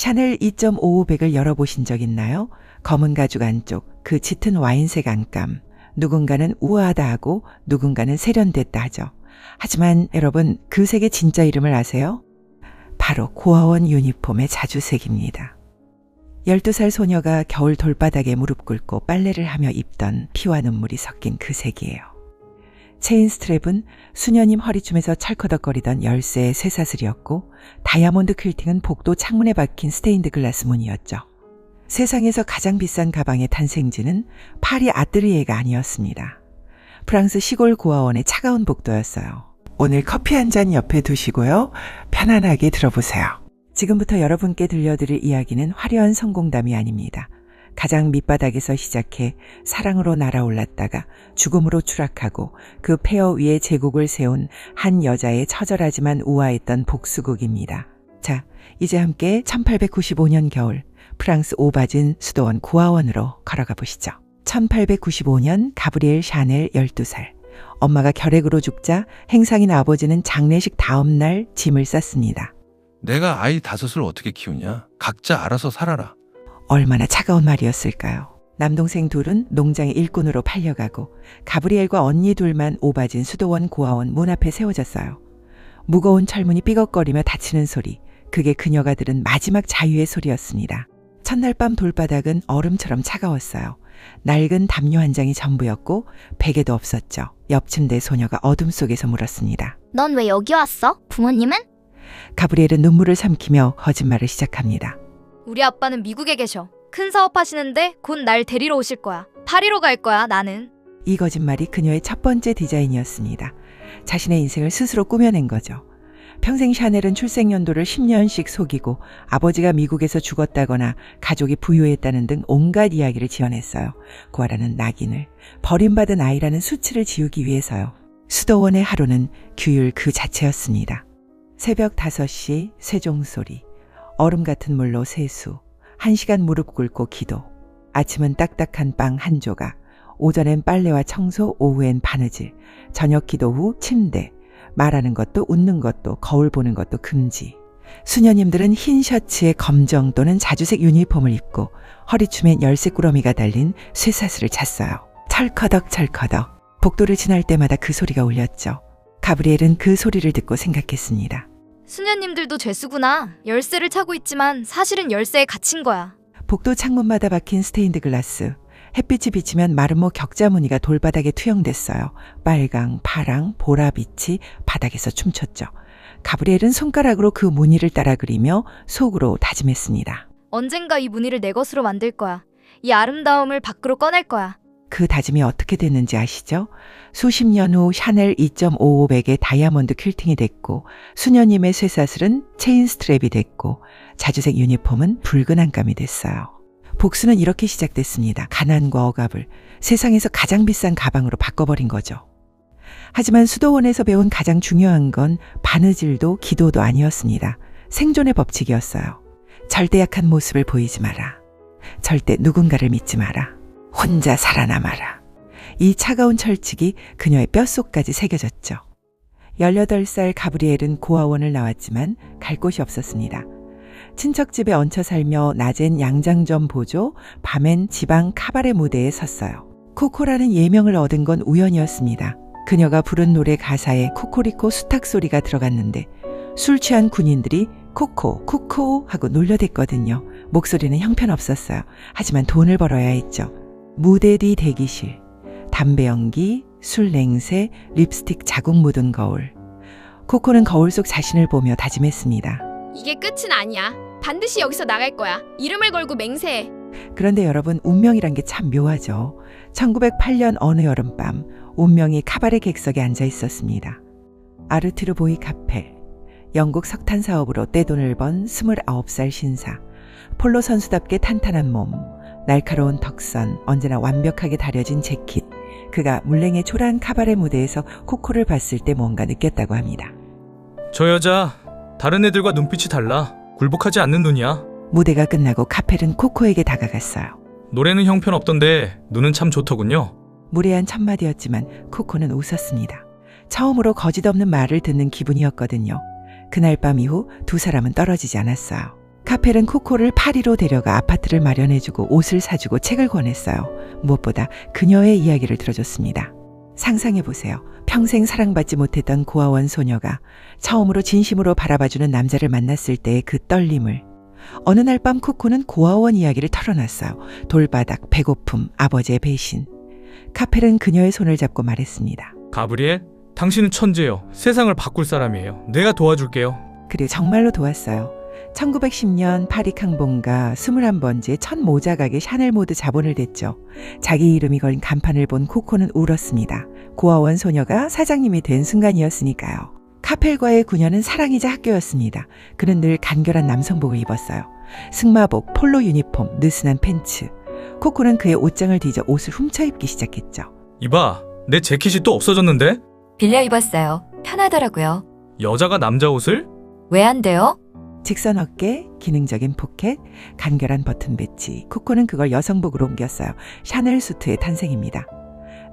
샤넬 2.55백을 열어보신 적 있나요? 검은 가죽 안쪽, 그 짙은 와인색 안감. 누군가는 우아하다 하고 누군가는 세련됐다 하죠. 하지만 여러분, 그 색의 진짜 이름을 아세요? 바로 고아원 유니폼의 자주색입니다. 12살 소녀가 겨울 돌바닥에 무릎 꿇고 빨래를 하며 입던 피와 눈물이 섞인 그 색이에요. 체인 스트랩은 수녀님 허리춤에서 찰커덕거리던 열쇠의 쇠사슬이었고, 다이아몬드 퀼팅은 복도 창문에 박힌 스테인드 글라스 문이었죠. 세상에서 가장 비싼 가방의 탄생지는 파리 아뜨리에가 아니었습니다. 프랑스 시골 고아원의 차가운 복도였어요. 오늘 커피 한 잔 옆에 두시고요. 편안하게 들어보세요. 지금부터 여러분께 들려드릴 이야기는 화려한 성공담이 아닙니다. 가장 밑바닥에서 시작해 사랑으로 날아올랐다가 죽음으로 추락하고 그 폐허 위에 제국을 세운 한 여자의 처절하지만 우아했던 복수극입니다. 자, 이제 함께 1895년 겨울 프랑스 오바진 수도원 고아원으로 걸어가 보시죠. 1895년 가브리엘 샤넬 12살. 엄마가 결핵으로 죽자 행상인 아버지는 장례식 다음 날 짐을 쌌습니다. 내가 아이 5을 어떻게 키우냐? 각자 알아서 살아라. 얼마나 차가운 말이었을까요? 남동생 둘은 농장의 일꾼으로 팔려가고 가브리엘과 언니 둘만 오바진 수도원 고아원 문 앞에 세워졌어요. 무거운 철문이 삐걱거리며 닫히는 소리, 그게 그녀가 들은 마지막 자유의 소리였습니다. 첫날 밤 돌바닥은 얼음처럼 차가웠어요. 낡은 담요 한 장이 전부였고 베개도 없었죠. 옆 침대 소녀가 어둠 속에서 물었습니다. 넌 왜 여기 왔어? 부모님은? 가브리엘은 눈물을 삼키며 거짓말을 시작합니다. 우리 아빠는 미국에 계셔. 큰 사업 하시는데 곧 날 데리러 오실 거야. 파리로 갈 거야, 나는. 이 거짓말이 그녀의 첫 번째 디자인이었습니다. 자신의 인생을 스스로 꾸며낸 거죠. 평생 샤넬은 출생연도를 10년씩 속이고 아버지가 미국에서 죽었다거나 가족이 부유했다는 등 온갖 이야기를 지어냈어요. 구하라는 낙인을, 버림받은 아이라는 수치를 지우기 위해서요. 수도원의 하루는 규율 그 자체였습니다. 새벽 5시 세종소리, 얼음 같은 물로 세수, 1시간 무릎 꿇고 기도, 아침은 딱딱한 빵 한 조각, 오전엔 빨래와 청소, 오후엔 바느질, 저녁 기도 후 침대, 말하는 것도 웃는 것도 거울 보는 것도 금지. 수녀님들은 흰 셔츠에 검정 또는 자주색 유니폼을 입고 허리춤엔 열쇠 꾸러미가 달린 쇠사슬을 찼어요. 철커덕 철커덕. 복도를 지날 때마다 그 소리가 울렸죠. 가브리엘은 그 소리를 듣고 생각했습니다. 수녀님들도 죄수구나. 열쇠를 차고 있지만 사실은 열쇠에 갇힌 거야. 복도 창문마다 박힌 스테인드 글라스. 햇빛이 비치면 마름모 격자 무늬가 돌바닥에 투영됐어요. 빨강, 파랑, 보라빛이 바닥에서 춤췄죠. 가브리엘은 손가락으로 그 무늬를 따라 그리며 속으로 다짐했습니다. 언젠가 이 무늬를 내 것으로 만들 거야. 이 아름다움을 밖으로 꺼낼 거야. 그 다짐이 어떻게 됐는지 아시죠? 수십 년 후 샤넬 2.55백의 다이아몬드 퀼팅이 됐고, 수녀님의 쇠사슬은 체인 스트랩이 됐고, 자주색 유니폼은 붉은 안감이 됐어요. 복수는 이렇게 시작됐습니다. 가난과 억압을 세상에서 가장 비싼 가방으로 바꿔버린 거죠. 하지만 수도원에서 배운 가장 중요한 건 바느질도 기도도 아니었습니다. 생존의 법칙이었어요. 절대 약한 모습을 보이지 마라. 절대 누군가를 믿지 마라. 혼자 살아남아라. 이 차가운 철칙이 그녀의 뼛속까지 새겨졌죠. 18살 가브리엘은 고아원을 나왔지만 갈 곳이 없었습니다. 친척 집에 얹혀 살며 낮엔 양장점 보조, 밤엔 지방 카바레 무대에 섰어요. 코코라는 예명을 얻은 건 우연이었습니다. 그녀가 부른 노래 가사에 코코리코 수탉 소리가 들어갔는데 술 취한 군인들이 코코, 쿠코 하고 놀려댔거든요. 목소리는 형편없었어요. 하지만 돈을 벌어야 했죠. 무대 뒤 대기실, 담배 연기, 술 냉새, 립스틱 자국 묻은 거울. 코코는 거울 속 자신을 보며 다짐했습니다. 이게 끝은 아니야. 반드시 여기서 나갈 거야. 이름을 걸고 맹세해. 그런데 여러분, 운명이란 게 참 묘하죠. 1908년 어느 여름밤 운명이 카바레 객석에 앉아 있었습니다. 아르투르 보이 카펠, 영국 석탄 사업으로 떼돈을 번 29살 신사, 폴로 선수답게 탄탄한 몸, 날카로운 턱선, 언제나 완벽하게 다려진 재킷. 그가 물냉의 초라한 카바레 무대에서 코코를 봤을 때 뭔가 느꼈다고 합니다. 저 여자 다른 애들과 눈빛이 달라. 굴복하지 않는 눈이야. 무대가 끝나고 카펠은 코코에게 다가갔어요. 노래는 형편없던데 눈은 참 좋더군요. 무례한 첫마디였지만 코코는 웃었습니다. 처음으로 거짓없는 말을 듣는 기분이었거든요. 그날 밤 이후 두 사람은 떨어지지 않았어요. 카펠은 코코를 파리로 데려가 아파트를 마련해주고 옷을 사주고 책을 권했어요. 무엇보다 그녀의 이야기를 들어줬습니다. 상상해보세요. 평생 사랑받지 못했던 고아원 소녀가 처음으로 진심으로 바라봐주는 남자를 만났을 때의 그 떨림을. 어느 날 밤 코코는 고아원 이야기를 털어놨어요. 돌바닥, 배고픔, 아버지의 배신. 카펠은 그녀의 손을 잡고 말했습니다. 가브리엘, 당신은 천재요. 세상을 바꿀 사람이에요. 내가 도와줄게요. 그리고 정말로 도왔어요. 1910년 파리 캉봉가 21번지의 첫 모자 가게 샤넬 모드 자본을 댔죠. 자기 이름이 걸린 간판을 본 코코는 울었습니다. 고아원 소녀가 사장님이 된 순간이었으니까요. 카펠과의 9년은 사랑이자 학교였습니다. 그는 늘 간결한 남성복을 입었어요. 승마복, 폴로 유니폼, 느슨한 팬츠. 코코는 그의 옷장을 뒤져 옷을 훔쳐 입기 시작했죠. 이봐, 내 재킷이 또 없어졌는데? 빌려 입었어요. 편하더라고요. 여자가 남자 옷을? 왜 안 돼요? 직선 어깨, 기능적인 포켓, 간결한 버튼 배치. 코코는 그걸 여성복으로 옮겼어요. 샤넬 수트의 탄생입니다.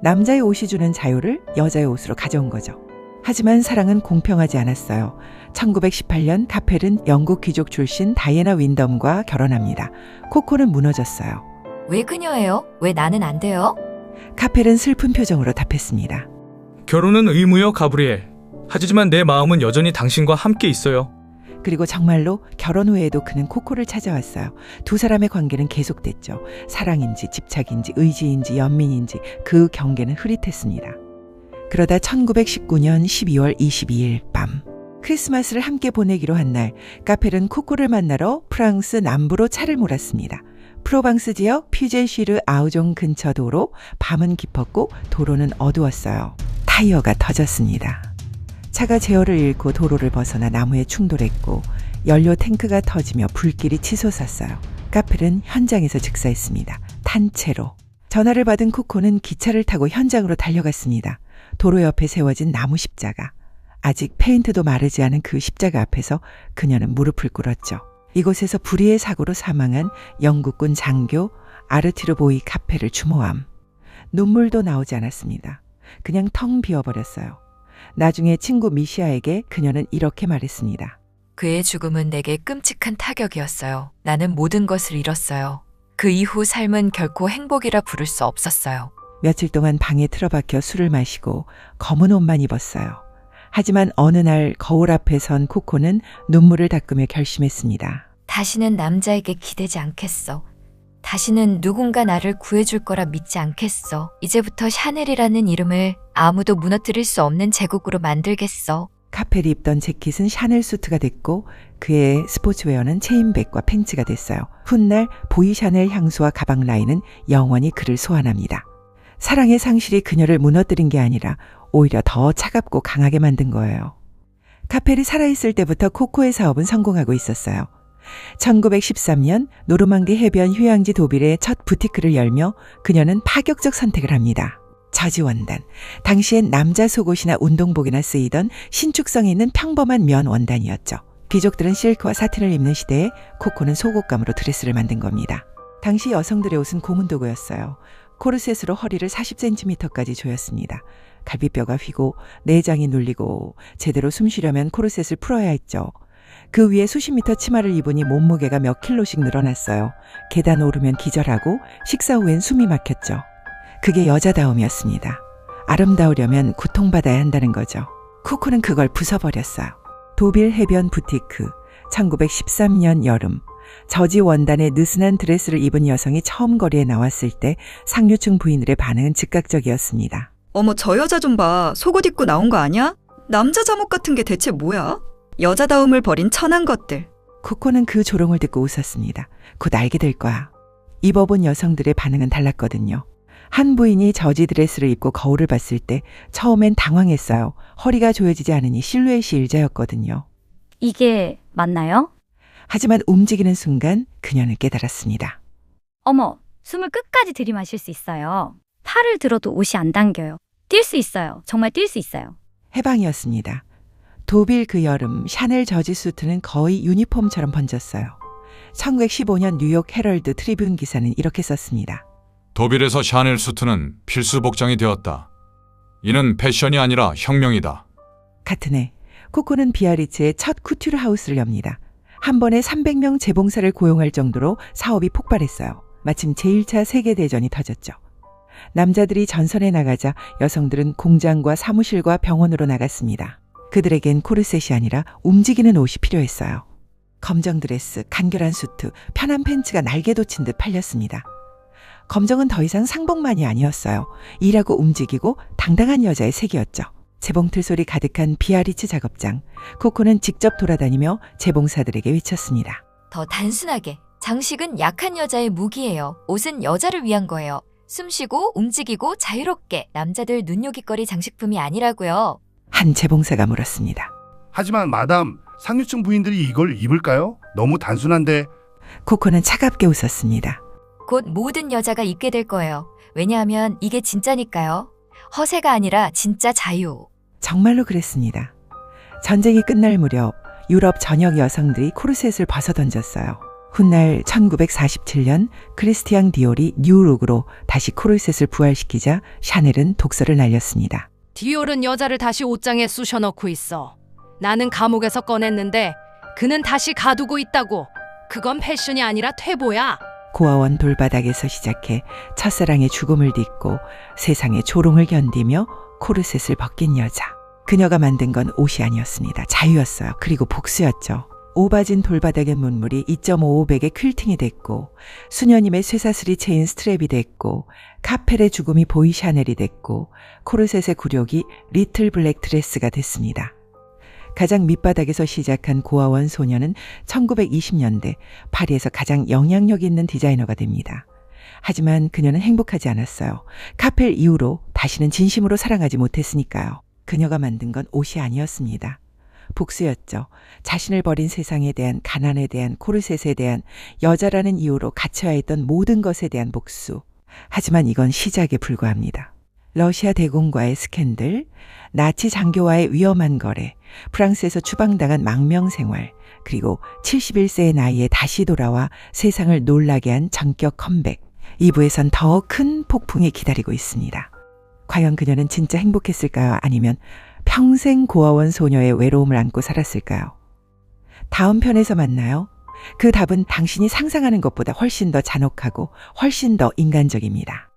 남자의 옷이 주는 자유를 여자의 옷으로 가져온 거죠. 하지만 사랑은 공평하지 않았어요. 1918년 카펠은 영국 귀족 출신 다이애나 윈덤과 결혼합니다. 코코는 무너졌어요. 왜 그녀예요? 왜 나는 안 돼요? 카펠은 슬픈 표정으로 답했습니다. 결혼은 의무요, 가브리엘. 하지만 내 마음은 여전히 당신과 함께 있어요. 그리고 정말로 결혼 후에도 그는 코코를 찾아왔어요. 두 사람의 관계는 계속됐죠. 사랑인지 집착인지 의지인지 연민인지 그 경계는 흐릿했습니다. 그러다 1919년 12월 22일 밤 크리스마스를 함께 보내기로 한 날 카펠은 코코를 만나러 프랑스 남부로 차를 몰았습니다. 프로방스 지역 퓨제시르 아우종 근처 도로. 밤은 깊었고 도로는 어두웠어요. 타이어가 터졌습니다. 차가 제어를 잃고 도로를 벗어나 나무에 충돌했고 연료 탱크가 터지며 불길이 치솟았어요. 카펠은 현장에서 즉사했습니다. 탄 채로. 전화를 받은 코코는 기차를 타고 현장으로 달려갔습니다. 도로 옆에 세워진 나무 십자가. 아직 페인트도 마르지 않은 그 십자가 앞에서 그녀는 무릎을 꿇었죠. 이곳에서 불의의 사고로 사망한 영국군 장교 아르티르 보이 카펠을 추모함. 눈물도 나오지 않았습니다. 그냥 텅 비어버렸어요. 나중에 친구 미시아에게 그녀는 이렇게 말했습니다. 그의 죽음은 내게 끔찍한 타격이었어요. 나는 모든 것을 잃었어요. 그 이후 삶은 결코 행복이라 부를 수 없었어요. 며칠 동안 방에 틀어박혀 술을 마시고 검은 옷만 입었어요. 하지만 어느 날 거울 앞에 선 코코는 눈물을 닦으며 결심했습니다. 다시는 남자에게 기대지 않겠어. 다시는 누군가 나를 구해줄 거라 믿지 않겠어. 이제부터 샤넬이라는 이름을 아무도 무너뜨릴 수 없는 제국으로 만들겠어. 카펠이 입던 재킷은 샤넬 수트가 됐고 그의 스포츠웨어는 체인백과 팬츠가 됐어요. 훗날 보이 샤넬 향수와 가방 라인은 영원히 그를 소환합니다. 사랑의 상실이 그녀를 무너뜨린 게 아니라 오히려 더 차갑고 강하게 만든 거예요. 카펠이 살아있을 때부터 코코의 사업은 성공하고 있었어요. 1913년 노르망디 해변 휴양지 도빌에 첫 부티크를 열며 그녀는 파격적 선택을 합니다. 저지원단, 당시엔 남자 속옷이나 운동복이나 쓰이던 신축성이 있는 평범한 면 원단이었죠. 귀족들은 실크와 사틴을 입는 시대에 코코는 속옷감으로 드레스를 만든 겁니다. 당시 여성들의 옷은 고문도구였어요. 코르셋으로 허리를 40cm까지 조였습니다. 갈비뼈가 휘고 내장이 눌리고 제대로 숨 쉬려면 코르셋을 풀어야 했죠. 그 위에 수십 미터 치마를 입으니 몸무게가 몇 킬로씩 늘어났어요. 계단 오르면 기절하고 식사 후엔 숨이 막혔죠. 그게 여자다움이었습니다. 아름다우려면 고통받아야 한다는 거죠. 코코는 그걸 부숴버렸어요. 도빌 해변 부티크, 1913년 여름. 저지 원단의 느슨한 드레스를 입은 여성이 처음 거리에 나왔을 때 상류층 부인들의 반응은 즉각적이었습니다. 어머, 저 여자 좀 봐. 속옷 입고 나온 거 아니야? 남자 잠옷 같은 게 대체 뭐야? 여자다움을 버린 천한 것들. 코코는 그 조롱을 듣고 웃었습니다. 곧 알게 될 거야. 입어본 여성들의 반응은 달랐거든요. 한 부인이 저지 드레스를 입고 거울을 봤을 때 처음엔 당황했어요. 허리가 조여지지 않으니 실루엣이 일자였거든요. 이게 맞나요? 하지만 움직이는 순간 그녀는 깨달았습니다. 어머, 숨을 끝까지 들이마실 수 있어요. 팔을 들어도 옷이 안 당겨요. 뛸 수 있어요. 정말 뛸 수 있어요. 해방이었습니다. 도빌 그 여름 샤넬 저지 수트는 거의 유니폼처럼 번졌어요. 1915년 뉴욕 헤럴드 트리뷴 기사는 이렇게 썼습니다. 도빌에서 샤넬 수트는 필수 복장이 되었다. 이는 패션이 아니라 혁명이다. 같은 해 코코는 비아리츠의 첫 쿠튜르 하우스를 엽니다. 한 번에 300명 재봉사를 고용할 정도로 사업이 폭발했어요. 마침 제1차 세계대전이 터졌죠. 남자들이 전선에 나가자 여성들은 공장과 사무실과 병원으로 나갔습니다. 그들에겐 코르셋이 아니라 움직이는 옷이 필요했어요. 검정 드레스, 간결한 수트, 편한 팬츠가 날개 돋친 듯 팔렸습니다. 검정은 더 이상 상복만이 아니었어요. 일하고 움직이고 당당한 여자의 색이었죠. 재봉틀 소리 가득한 비아리츠 작업장. 코코는 직접 돌아다니며 재봉사들에게 외쳤습니다. 더 단순하게. 장식은 약한 여자의 무기예요. 옷은 여자를 위한 거예요. 숨쉬고 움직이고 자유롭게. 남자들 눈요깃거리 장식품이 아니라고요. 한 재봉사가 물었습니다. 하지만 마담, 상류층 부인들이 이걸 입을까요? 너무 단순한데. 코코는 차갑게 웃었습니다. 곧 모든 여자가 입게 될 거예요. 왜냐하면 이게 진짜니까요. 허세가 아니라 진짜 자유. 정말로 그랬습니다. 전쟁이 끝날 무렵 유럽 전역 여성들이 코르셋을 벗어던졌어요. 훗날 1947년 크리스티앙 디올이 뉴룩으로 다시 코르셋을 부활시키자 샤넬은 독서를 날렸습니다. 디올은 여자를 다시 옷장에 쑤셔넣고 있어. 나는 감옥에서 꺼냈는데 그는 다시 가두고 있다고. 그건 패션이 아니라 퇴보야. 고아원 돌바닥에서 시작해 첫사랑의 죽음을 딛고 세상의 조롱을 견디며 코르셋을 벗긴 여자. 그녀가 만든 건 옷이 아니었습니다. 자유였어요. 그리고 복수였죠. 오바진 돌바닥의 문물이 2.55백의 퀼팅이 됐고 수녀님의 쇠사슬이 채인 스트랩이 됐고 카펠의 죽음이 보이 샤넬이 됐고 코르셋의 굴욕이 리틀 블랙 드레스가 됐습니다. 가장 밑바닥에서 시작한 고아원 소녀는 1920년대 파리에서 가장 영향력 있는 디자이너가 됩니다. 하지만 그녀는 행복하지 않았어요. 카펠 이후로 다시는 진심으로 사랑하지 못했으니까요. 그녀가 만든 건 옷이 아니었습니다. 복수였죠. 자신을 버린 세상에 대한, 가난에 대한, 코르셋에 대한, 여자라는 이유로 갇혀야 했던 모든 것에 대한 복수. 하지만 이건 시작에 불과합니다. 러시아 대공과의 스캔들, 나치 장교와의 위험한 거래, 프랑스에서 추방당한 망명 생활, 그리고 71세의 나이에 다시 돌아와 세상을 놀라게 한 전격 컴백. 2부에선 더 큰 폭풍이 기다리고 있습니다. 과연 그녀는 진짜 행복했을까요? 아니면 평생 고아원 소녀의 외로움을 안고 살았을까요? 다음 편에서 만나요. 그 답은 당신이 상상하는 것보다 훨씬 더 잔혹하고 훨씬 더 인간적입니다.